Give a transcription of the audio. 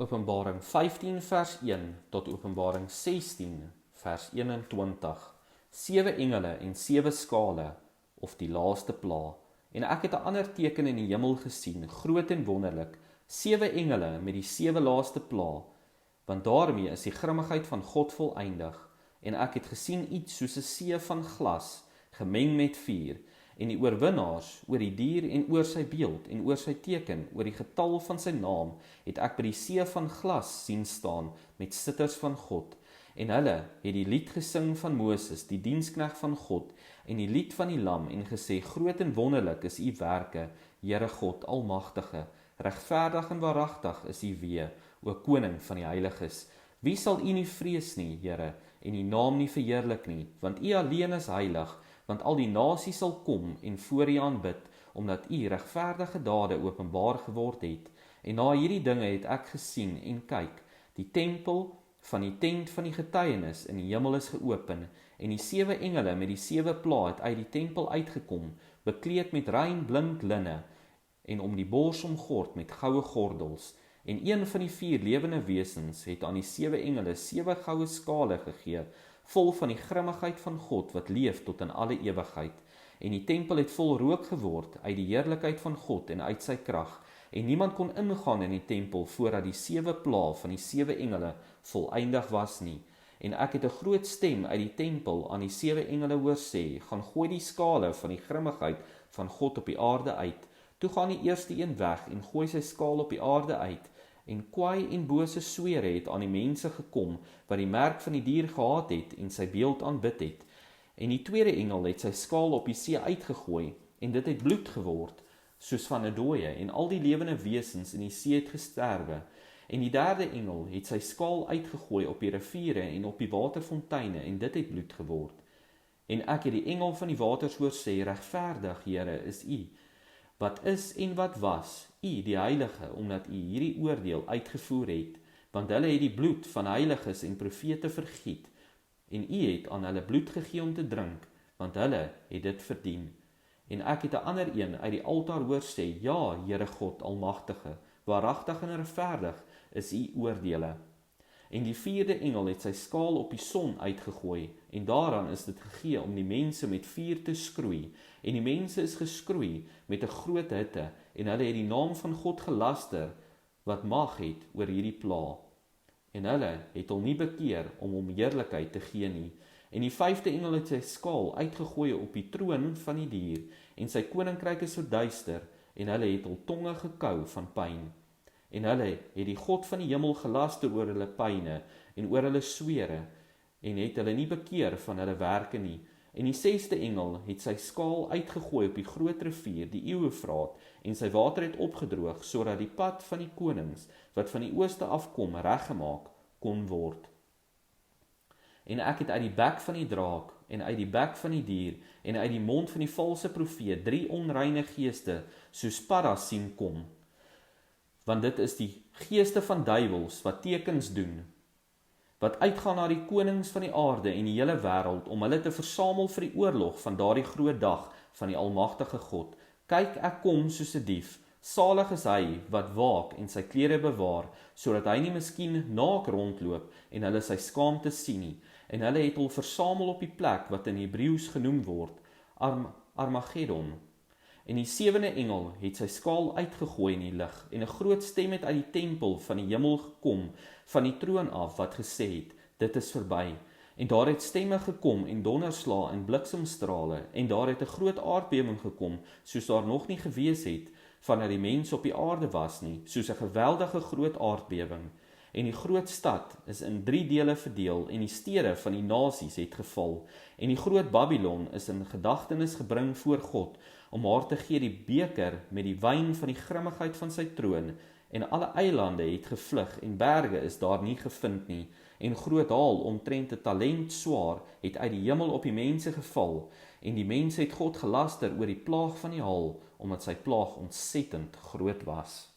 Openbaring 15 vers 1 tot Openbaring 16 vers 21. 7 engele en 7 skale, of die laaste pla. En ek het 'n ander teken in die hemel gesien, groot en wonderlik, 7 engele met die 7 laaste pla, want daarmee is die grimmigheid van God voleindig. En ek het gesien iets soos 'n see van glas, gemeng met vuur, en die oorwinnaars oor die dier en oor sy beeld en oor sy teken, oor die getal van sy naam, het ek by die see van glas sien staan met sitters van God. En hulle het die lied gesing van Moses, die diensknegt van God, en die lied van die lam, en gesê, groot en wonderlik is u werke, Here God, Almagtige, regverdig en waaragtig is u weë, o koning van die heiliges. Wie sal u nie vrees nie, Here, en u naam nie verheerlik nie, want u alleen is heilig, want al die nasies sal kom en voor u aanbid, omdat u regverdige dade openbaar geword het. En na hierdie dinge het ek gesien en kyk, die tempel van die tent van die getuienis in die hemel is geopen, en die 7 engele met die 7 pla het uit die tempel uitgekom, bekleed met rein blink linne, en om die bors omgord met goue gordels. En een van die 4 lewende wesens het aan die 7 engele 7 goue skale gegee, vol van die grimmigheid van God wat leef tot in alle ewigheid. En die tempel het vol rook geword uit die heerlikheid van God en uit sy krag, en niemand kon ingaan in die tempel voordat die 7 pla van die 7 engele voleindig was nie. En ek het 'n groot stem uit die tempel aan die 7 engele hoor sê, gaan gooi die skale van die grimmigheid van God op die aarde uit. Toe gaan die eerste een weg en gooi sy skaal op die aarde uit, en kwaai en bose swere het aan die mense gekom, wat die merk van die dier gehaat het en sy beeld aanbid het. En die tweede engel het sy skaal op die see uitgegooi, en dit het bloed geword, soos van 'n dooie, en al die lewende wesens in die see het gesterwe. En die derde engel het sy skaal uitgegooi op die riviere en op die waterfonteine, en dit het bloed geword. En ek het die engel van die waters hoor sê, regverdig, Here, is u, wat is en wat was, u die heilige, omdat u hierdie oordeel uitgevoer het, want hulle het die bloed van heiliges en profete vergiet, en u het aan hulle bloed gegee om te drink, want hulle het dit verdien. En ek het 'n ander een uit die altaar hoor sê, ja, Here God, Almagtige, waaragtig en regverdig is u oordeele. En die 4de engel het sy skaal op die son uitgegooi, en daaraan is dit gegee om die mense met vuur te skroei, en die mense is geskroei met 'n groot hitte, en hulle het die naam van God gelaster, wat mag het oor hierdie pla. En hulle het hom nie bekeer om hom heerlikheid te gee nie. En die 5de engel het sy skaal uitgegooi op die troon van die dier, en sy koninkryk is verduister, en hulle het hul tonge gekou van pyn. En hulle het die God van die hemel gelaster oor hulle pyne en oor hulle swere, en het hulle nie bekeer van hulle werke nie. En die 6de engel het sy skaal uitgegooi op die groot rivier, die Eufraat, en sy water het opgedroog, sodat die pad van die konings, wat van die ooste afkom, reggemaak kon word. En ek het uit die bek van die draak, en uit die bek van die dier, en uit die mond van die valse profeet, 3 onreine geeste, soos paddas sien kom. Want dit is die geeste van duiwels, wat tekens doen, wat uitgaan na die konings van die aarde en die hele wêreld, om hulle te versamel vir die oorlog van daardie groot dag van die Almagtige God. Kyk, ek kom soos 'n dief. Salig is hy wat waak en sy klere bewaar, sodat hy nie miskien naak rondloop en hulle sy skaamte sien nie. En hulle het hul versamel op die plek wat in Hebreëus genoem word, Armageddon. En die 7de engel het sy skaal uitgegooi in die lug, en 'n groot stem het uit die tempel van die hemel gekom, van die troon af, wat gesê het, dit is verby. En daar het stemme gekom, en donderslae en bliksemstrale, en daar het 'n groot aardbewing gekom, soos daar nog nie gewees het, vandat die mens op die aarde was nie, soos 'n geweldige groot aardbewing. En die groot stad is in 3 dele verdeel, en die stede van die nasies het geval, en die groot Babylon is in gedagtenis gebring voor God, om haar te gee die beker met die wyn van die grimmigheid van sy troon, en alle eilande het gevlug, en berge is daar nie gevind nie, en groot haal omtrent 'n talent swaar het uit die hemel op die mense geval, en die mense het God gelaster oor die plaag van die haal, omdat sy plaag ontsettend groot was.